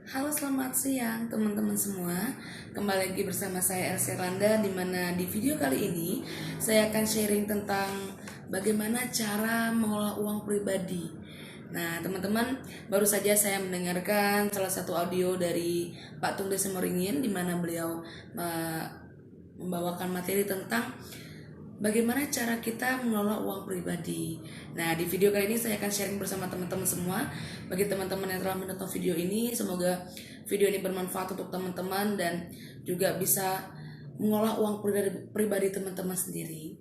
Halo, selamat siang teman-teman semua. Kembali lagi bersama saya Elsie Randa, di mana di video kali ini saya akan sharing tentang bagaimana cara mengolah uang pribadi. Nah, teman-teman, baru saja saya mendengarkan salah satu audio dari Pak Tung Desa Moringin, di mana beliau membawakan materi tentang bagaimana cara kita mengelola uang pribadi. Nah, di video kali ini saya akan sharing bersama teman-teman semua. Bagi teman-teman yang telah menonton video ini, semoga video ini bermanfaat untuk teman-teman dan juga bisa mengolah uang pribadi teman-teman sendiri.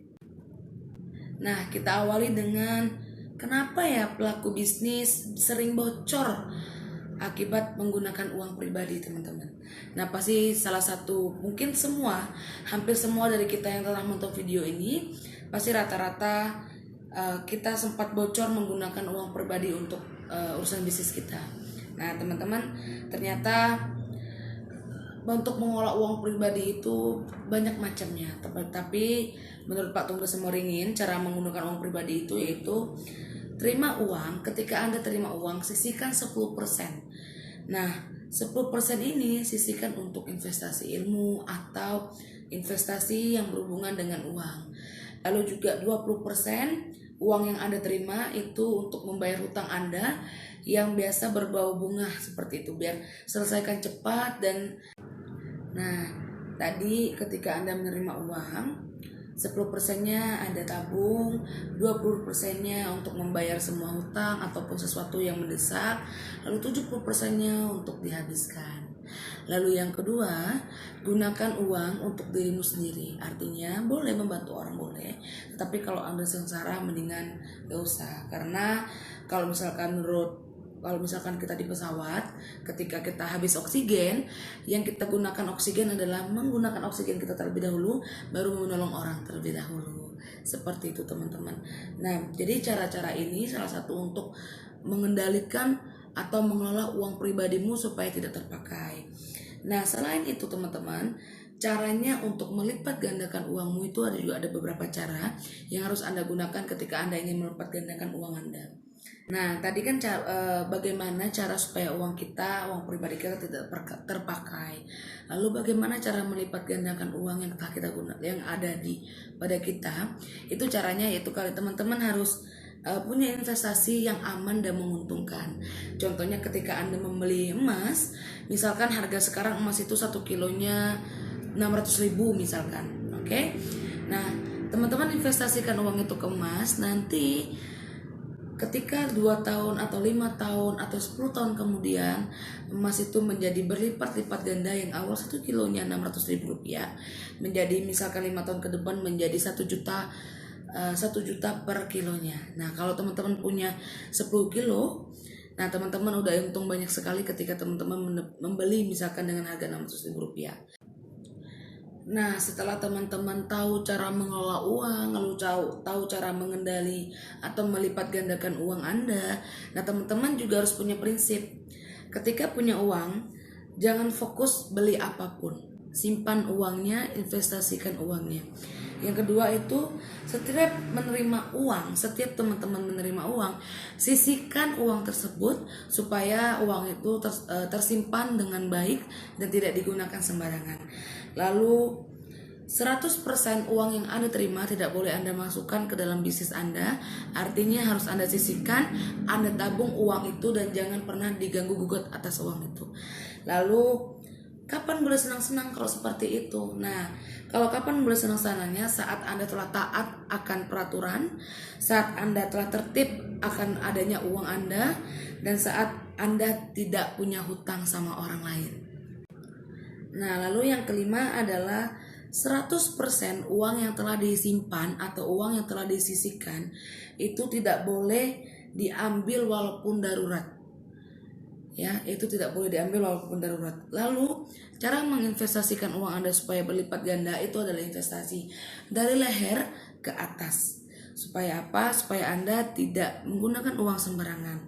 Nah, kita awali dengan kenapa ya pelaku bisnis sering bocor akibat menggunakan uang pribadi, teman-teman. Nah, pasti salah satu, mungkin semua, hampir semua dari kita yang telah menonton video ini pasti rata-rata kita sempat bocor menggunakan uang pribadi untuk urusan bisnis kita. Nah, teman-teman, ternyata untuk mengolah uang pribadi itu banyak macamnya. Tapi menurut Pak Tung Desa Moringin, cara menggunakan uang pribadi itu yaitu terima uang. Ketika Anda terima uang, sisihkan 10%. Nah, 10% ini sisihkan untuk investasi ilmu atau investasi yang berhubungan dengan uang. Lalu juga 20% uang yang Anda terima itu untuk membayar hutang Anda yang biasa berbau bunga seperti itu, biar selesaikan cepat. Dan nah, tadi ketika Anda menerima uang, 10%-nya Anda tabung, 20%-nya untuk membayar semua hutang ataupun sesuatu yang mendesak, lalu 70%-nya untuk dihabiskan. Lalu yang kedua, gunakan uang untuk dirimu sendiri. Artinya boleh membantu orang, boleh, tapi kalau Anda sengsara mendingan gak usah. Karena kalau misalkan kita di pesawat, ketika kita habis oksigen, yang kita gunakan oksigen adalah menggunakan oksigen kita terlebih dahulu, baru menolong orang terlebih dahulu. Seperti itu, teman-teman. Nah, jadi cara-cara ini salah satu untuk mengendalikan atau mengelola uang pribadimu supaya tidak terpakai. Nah, selain itu, teman-teman, caranya untuk melipat gandakan uangmu itu ada beberapa cara yang harus Anda gunakan ketika Anda ingin melipat gandakan uang Anda. Nah, tadi kan bagaimana cara supaya uang pribadi kita tidak terpakai. Lalu bagaimana cara melipat gandakan uang yang telah kita gunakan, yang ada pada kita. Itu caranya yaitu teman-teman harus punya investasi yang aman dan menguntungkan. Contohnya ketika Anda membeli emas, misalkan harga sekarang emas itu 1 kilonya 600.000 misalkan. Oke? Nah, teman-teman investasikan uang itu ke emas, nanti ketika 2 tahun atau 5 tahun atau 10 tahun kemudian emas itu menjadi berlipat-lipat ganda, yang awal 1 kilonya 600.000 rupiah menjadi misalkan 5 tahun ke depan menjadi 1 juta per kilonya. Nah, kalau teman-teman punya 10 kilo, nah teman-teman udah untung banyak sekali ketika teman-teman membeli misalkan dengan harga 600.000 rupiah. Nah, setelah teman-teman tahu cara mengelola uang, lalu tahu cara mengendali atau melipat gandakan uang Anda, nah teman-teman juga harus punya prinsip. Ketika punya uang, jangan fokus beli apapun. Simpan uangnya, investasikan uangnya. Yang kedua itu, setiap setiap teman-teman menerima uang, sisihkan uang tersebut supaya uang itu tersimpan dengan baik dan tidak digunakan sembarangan. Lalu 100% uang yang Anda terima tidak boleh Anda masukkan ke dalam bisnis Anda. Artinya harus Anda sisihkan, Anda tabung uang itu dan jangan pernah diganggu gugat atas uang itu. Lalu kapan boleh senang-senang kalau seperti itu? Nah, kalau kapan boleh senang-senangnya? Saat Anda telah taat akan peraturan, saat Anda telah tertib akan adanya uang Anda, dan saat Anda tidak punya hutang sama orang lain. Nah, lalu yang kelima adalah 100% uang yang telah disimpan atau uang yang telah disisihkan itu tidak boleh diambil walaupun darurat. Ya, itu tidak boleh diambil walaupun darurat. Lalu, cara menginvestasikan uang Anda supaya berlipat ganda itu adalah investasi dari leher ke atas. Supaya apa? Supaya Anda tidak menggunakan uang sembarangan.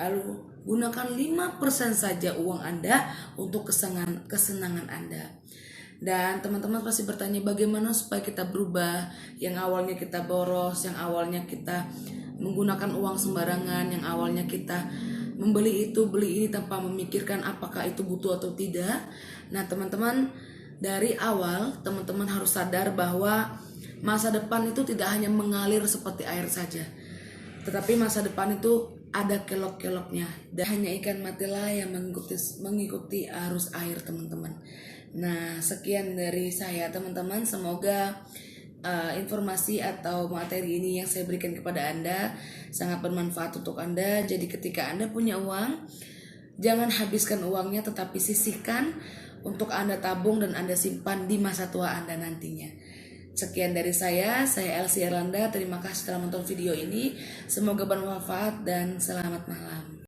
Lalu, gunakan 5% saja uang Anda untuk kesenangan Anda. Dan teman-teman pasti bertanya, bagaimana supaya kita berubah? Yang awalnya kita boros, yang awalnya kita menggunakan uang sembarangan, yang awalnya kita membeli itu, beli ini tanpa memikirkan apakah itu butuh atau tidak. Nah teman-teman, dari awal teman-teman harus sadar bahwa masa depan itu tidak hanya mengalir seperti air saja, tetapi masa depan itu ada kelok-keloknya, dan hanya ikan matilah yang mengikuti arus air teman-teman. Nah sekian dari saya teman-teman, semoga informasi atau materi ini yang saya berikan kepada Anda sangat bermanfaat untuk Anda. Jadi ketika Anda punya uang, jangan habiskan uangnya, tetapi sisihkan untuk Anda tabung dan Anda simpan di masa tua Anda nantinya. Sekian dari saya Elsie Erlanda. Terima kasih telah menonton video ini. Semoga bermanfaat dan selamat malam.